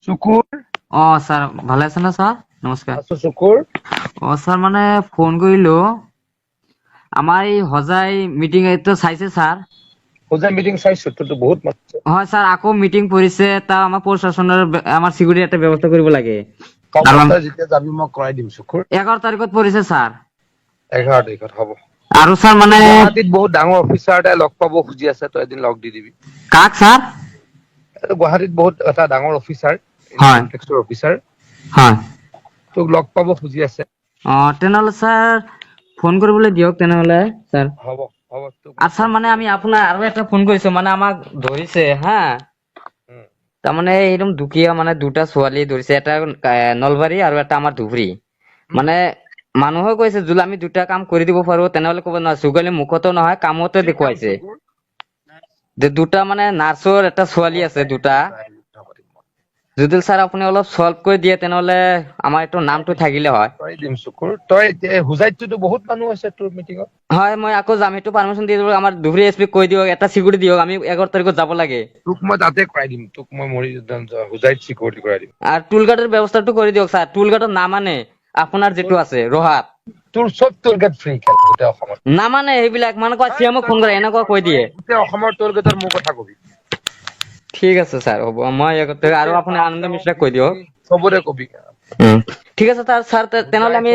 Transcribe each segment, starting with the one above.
শুকুৰ sir ভালো আছেন না স্যাৰ? নমস্কাৰ। আছো শুকুৰ স্যার মানে ফোন করিলো আমার এই হজাই মিটিং তো চাইছে স্যার। হোজাই মিটিং চাইছো তো বহুত মাতিছে হয় স্যার, আকৌ মিটিং পৰিছে, তা আমাৰ প্ৰশাসনৰ আমাৰ চিকিউৰিটি এটা ব্যৱস্থা কৰিব লাগে। হ'ব আৰু তই যেতিয়া যাবি মই কৰাই দিম শুকুৰ 11 তাৰিখত পৰিছে স্যাৰ। 11 তাৰিখত হ'ব। আৰু স্যাৰ মানে গুৱাহাটীত বহুত ডাঙৰ অফিচাৰ এটাই লগ পাব খুজি আছে, তই এদিন লগ দি দিবি। কাক স্যার? গুৱাহাটীত বহুত এটা ডাঙৰ অফিচাৰ, হয় ইনকাম টেক্সৰ অফিচাৰ হয়। তোক লগ পাব খুজি আছে। তেনেহ'লে স্যাৰ ফোন কৰিবলৈ দিয়ক তেনেহ'লে স্যাৰ। হ'ব হ'ব তোক আৰু স্যাৰ মানে আমি আপোনাৰ আৰু এটা ফোন কৰিছো, মানে আমাক ধৰিছে হা। তাৰমানে একদম দুখীয়া, মানে দুটা ছোৱালী ধৰিছে, এটা নলবাৰী আৰু এটা আমাৰ ধুবুৰী। মানে মানুহে কৈছে যদি আমি দুটা কাম কৰি দিব পাৰো তেনেহ'লে ক'ব নহয়, যোগালী মুখতো নহয় কামতে দেখুৱাইছে। যে দুটা মানে নাৰ্ছৰ এটা ছোৱালী আছে দুটা। যদি স্যাৰ আপুনি অলপ সলভ কৰি দিয়ে তেনেহ'লে আমাৰ এইটো নামটো থাকিলে হয়। কৰাই দিম শুকুৰ। তই হোজাইততো বহুত মানুহ আছে তোৰ মিটিঙত। হয়, মই আকৌ যাম, সেইটো পাৰমিশন দি দিব। আমাৰ ধুবুৰী এছ পিক কৈ দিয়ক, এটা চিকিউৰিটি দিয়ক, আমি 11 তাৰিখত যাব লাগে। তোক মই তাতে কৰাই দিম, তোক মই হোজাইত চিকিউৰিটি কৰাই দিম। আৰ টুল গাৰ্ডেৰ ব্যবস্থাটো কৰে দিয়ক স্যাৰ। টুল গাৰ্ডেৰ না মানে আপনাৰ যেটো আছে ৰহাত তোৰ চব টোল গেট ফ্ৰী গোটেই অসমত। না মানে সেইবিলাক মানে কয় চিএমক ফোন কৰে এনেকুৱা কৈ দিয়ে। গোটেই অসমৰ টোল গেটৰ মোৰ কথা কবি। ঠিক আছে স্যাৰ, হ'ব মই আৰু আপুনি আনন্দ মিশ্ৰাক কৈ দিয়ক। চবৰে কবি। ঠিক আছে স্যাৰ, তেনেহ'লে আমি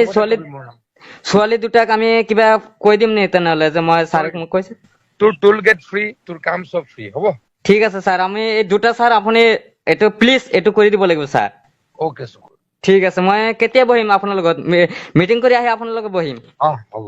ছোৱালী দুটাক আমি কিবা কৈ দিম নি তেনেহ'লে, যে মই স্যাৰক মোক কৈছে। তোৰ টোল গেট ফ্ৰী, তোৰ কাম চব ফ্ৰী হ'ব। ঠিক আছে স্যাৰ, আমি এই দুটা স্যাৰ আপুনি এইটো প্লিজ এইটো কৰি দিব লাগিব স্যাৰ। ওকে শুকুৰ। ঠিক আছে, মই কেতিয়া বহিম আপোনাৰ লগত? মিটিং কৰি আহি আপোনাৰ লগত বহিম। হ'ব।